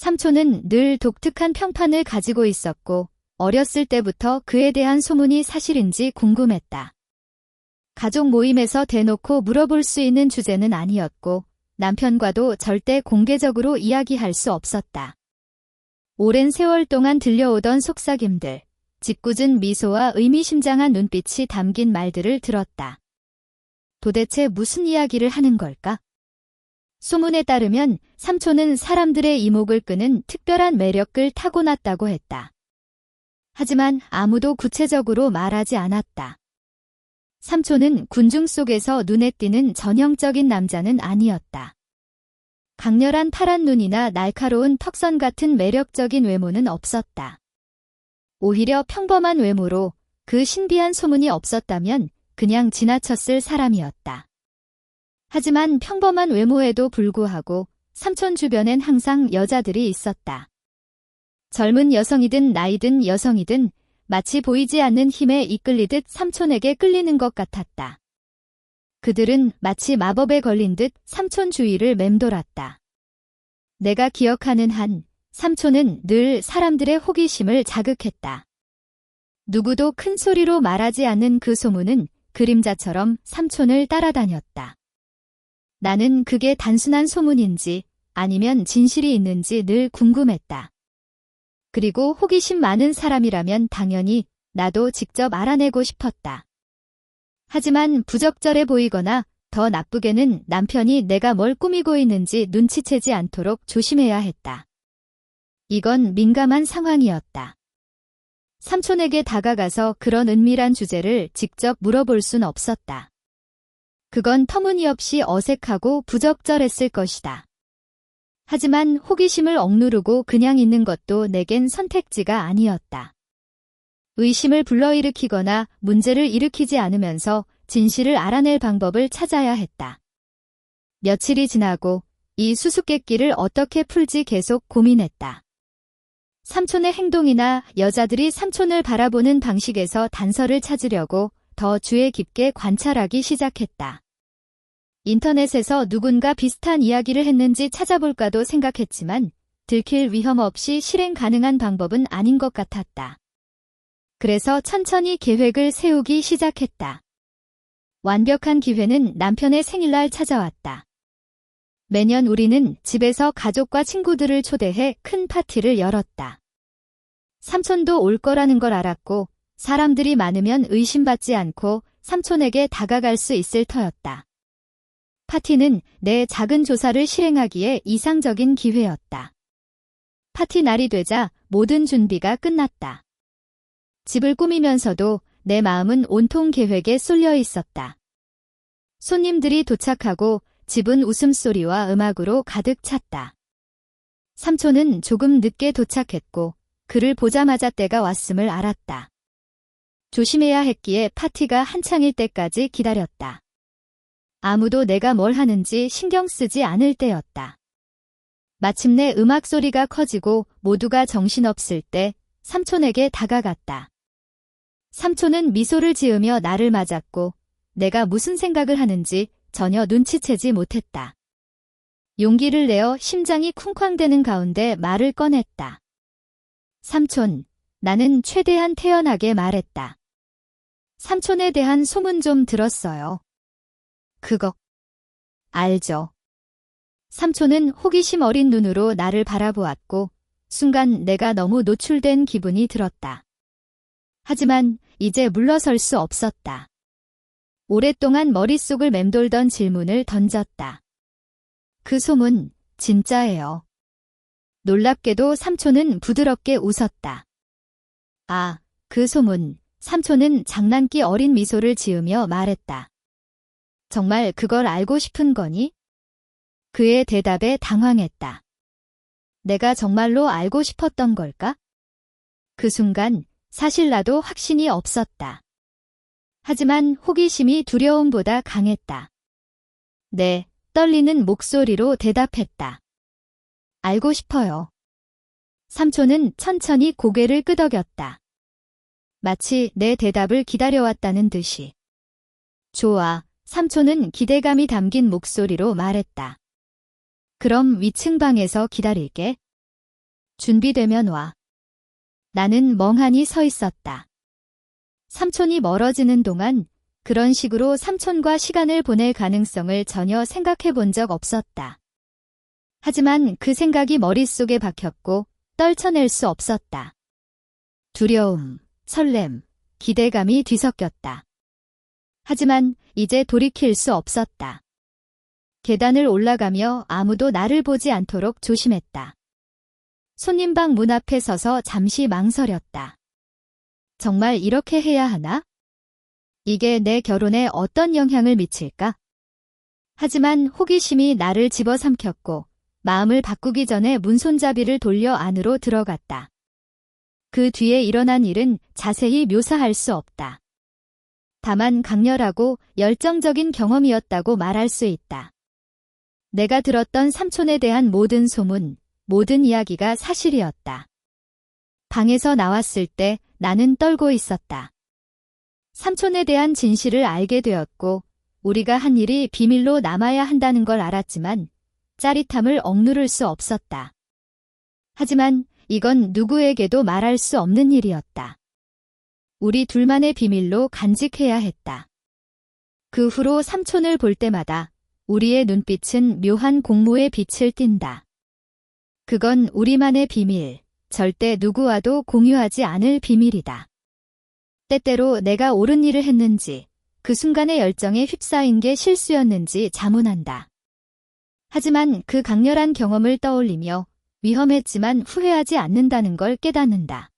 삼촌은 늘 독특한 평판을 가지고 있었고 어렸을 때부터 그에 대한 소문이 사실인지 궁금했다. 가족 모임에서 대놓고 물어볼 수 있는 주제는 아니었고 남편과도 절대 공개적으로 이야기할 수 없었다. 오랜 세월 동안 들려오던 속삭임들, 짓궂은 미소와 의미심장한 눈빛이 담긴 말들을 들었다. 도대체 무슨 이야기를 하는 걸까? 소문에 따르면 삼촌은 사람들의 이목을 끄는 특별한 매력을 타고났다고 했다. 하지만 아무도 구체적으로 말하지 않았다. 삼촌은 군중 속에서 눈에 띄는 전형적인 남자는 아니었다. 강렬한 파란 눈이나 날카로운 턱선 같은 매력적인 외모는 없었다. 오히려 평범한 외모로 그 신비한 소문이 없었다면 그냥 지나쳤을 사람이었다. 하지만 평범한 외모에도 불구하고 삼촌 주변엔 항상 여자들이 있었다. 젊은 여성이든 나이든 여성이든 마치 보이지 않는 힘에 이끌리듯 삼촌에게 끌리는 것 같았다. 그들은 마치 마법에 걸린 듯 삼촌 주위를 맴돌았다. 내가 기억하는 한 삼촌은 늘 사람들의 호기심을 자극했다. 누구도 큰 소리로 말하지 않는 그 소문은 그림자처럼 삼촌을 따라다녔다. 나는 그게 단순한 소문인지 아니면 진실이 있는지 늘 궁금했다. 그리고 호기심 많은 사람이라면 당연히 나도 직접 알아내고 싶었다. 하지만 부적절해 보이거나 더 나쁘게는 남편이 내가 뭘 꾸미고 있는지 눈치채지 않도록 조심해야 했다. 이건 민감한 상황이었다. 삼촌에게 다가가서 그런 은밀한 주제를 직접 물어볼 순 없었다. 그건 터무니없이 어색하고 부적절했을 것이다. 하지만 호기심을 억누르고 그냥 있는 것도 내겐 선택지가 아니었다. 의심을 불러일으키거나 문제를 일으키지 않으면서 진실을 알아낼 방법을 찾아야 했다. 며칠이 지나고 이 수수께끼를 어떻게 풀지 계속 고민했다. 삼촌의 행동이나 여자들이 삼촌을 바라보는 방식에서 단서를 찾으려고 더 주의 깊게 관찰하기 시작했다. 인터넷에서 누군가 비슷한 이야기를 했는지 찾아볼까도 생각했지만 들킬 위험 없이 실행 가능한 방법은 아닌 것 같았다. 그래서 천천히 계획을 세우기 시작했다. 완벽한 기회는 남편의 생일날 찾아왔다. 매년 우리는 집에서 가족과 친구들을 초대해 큰 파티를 열었다. 삼촌도 올 거라는 걸 알았고 사람들이 많으면 의심받지 않고 삼촌에게 다가갈 수 있을 터였다. 파티는 내 작은 조사를 실행하기에 이상적인 기회였다. 파티 날이 되자 모든 준비가 끝났다. 집을 꾸미면서도 내 마음은 온통 계획에 쏠려 있었다. 손님들이 도착하고 집은 웃음소리와 음악으로 가득 찼다. 삼촌은 조금 늦게 도착했고 그를 보자마자 때가 왔음을 알았다. 조심해야 했기에 파티가 한창일 때까지 기다렸다. 아무도 내가 뭘 하는지 신경 쓰지 않을 때였다. 마침내 음악 소리가 커지고 모두가 정신없을 때 삼촌에게 다가갔다. 삼촌은 미소를 지으며 나를 맞았고 내가 무슨 생각을 하는지 전혀 눈치채지 못했다. 용기를 내어 심장이 쿵쾅대는 가운데 말을 꺼냈다. 삼촌, 나는 최대한 태연하게 말했다. 삼촌에 대한 소문 좀 들었어요. 그거 알죠. 삼촌은 호기심 어린 눈으로 나를 바라보았고 순간 내가 너무 노출된 기분이 들었다. 하지만 이제 물러설 수 없었다. 오랫동안 머릿속을 맴돌던 질문을 던졌다. 그 소문 진짜예요. 놀랍게도 삼촌은 부드럽게 웃었다. 아, 그 소문. 삼촌은 장난기 어린 미소를 지으며 말했다. 정말 그걸 알고 싶은 거니? 그의 대답에 당황했다. 내가 정말로 알고 싶었던 걸까? 그 순간 사실 나도 확신이 없었다. 하지만 호기심이 두려움보다 강했다. 네, 떨리는 목소리로 대답했다. 알고 싶어요. 삼촌은 천천히 고개를 끄덕였다. 마치 내 대답을 기다려왔다는 듯이. 좋아, 삼촌은 기대감이 담긴 목소리로 말했다. 그럼 위층 방에서 기다릴게. 준비되면 와. 나는 멍하니 서 있었다. 삼촌이 멀어지는 동안 그런 식으로 삼촌과 시간을 보낼 가능성을 전혀 생각해 본 적 없었다. 하지만 그 생각이 머릿속에 박혔고 떨쳐낼 수 없었다. 두려움, 설렘, 기대감이 뒤섞였다. 하지만 이제 돌이킬 수 없었다. 계단을 올라가며 아무도 나를 보지 않도록 조심했다. 손님방 문 앞에 서서 잠시 망설였다. 정말 이렇게 해야 하나? 이게 내 결혼에 어떤 영향을 미칠까? 하지만 호기심이 나를 집어삼켰고 마음을 바꾸기 전에 문손잡이를 돌려 안으로 들어갔다. 그 뒤에 일어난 일은 자세히 묘사할 수 없다. 다만 강렬하고 열정적인 경험이었다고 말할 수 있다. 내가 들었던 삼촌에 대한 모든 소문, 모든 이야기가 사실이었다. 방에서 나왔을 때 나는 떨고 있었다. 삼촌에 대한 진실을 알게 되었고 우리가 한 일이 비밀로 남아야 한다는 걸 알았지만 짜릿함을 억누를 수 없었다. 하지만 이건 누구에게도 말할 수 없는 일이었다. 우리 둘만의 비밀로 간직해야 했다. 그 후로 삼촌을 볼 때마다 우리의 눈빛은 묘한 공모의 빛을 띈다. 그건 우리만의 비밀, 절대 누구와도 공유하지 않을 비밀이다. 때때로 내가 옳은 일을 했는지, 그 순간의 열정에 휩싸인 게 실수였는지 자문한다. 하지만 그 강렬한 경험을 떠올리며 위험했지만 후회하지 않는다는 걸 깨닫는다.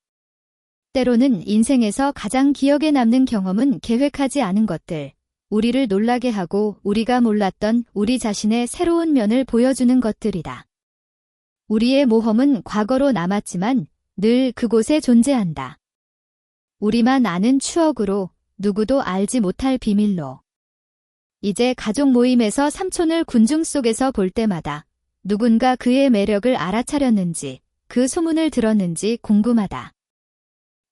때로는 인생에서 가장 기억에 남는 경험은 계획하지 않은 것들, 우리를 놀라게 하고 우리가 몰랐던 우리 자신의 새로운 면을 보여주는 것들이다. 우리의 모험은 과거로 남았지만 늘 그곳에 존재한다. 우리만 아는 추억으로, 누구도 알지 못할 비밀로. 이제 가족 모임에서 삼촌을 군중 속에서 볼 때마다 누군가 그의 매력을 알아차렸는지, 그 소문을 들었는지 궁금하다.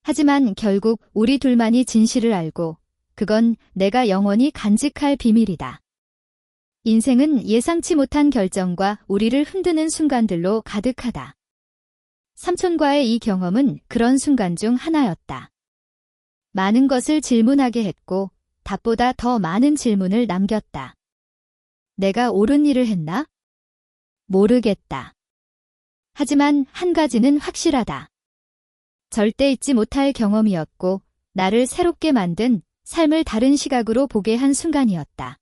하지만 결국 우리 둘만이 진실을 알고 그건 내가 영원히 간직할 비밀이다. 인생은 예상치 못한 결정과 우리를 흔드는 순간들로 가득하다. 삼촌과의 이 경험은 그런 순간 중 하나였다. 많은 것을 질문하게 했고 답보다 더 많은 질문을 남겼다. 내가 옳은 일을 했나? 모르겠다. 하지만 한 가지는 확실하다. 절대 잊지 못할 경험이었고 나를 새롭게 만든 삶을 다른 시각으로 보게 한 순간이었다.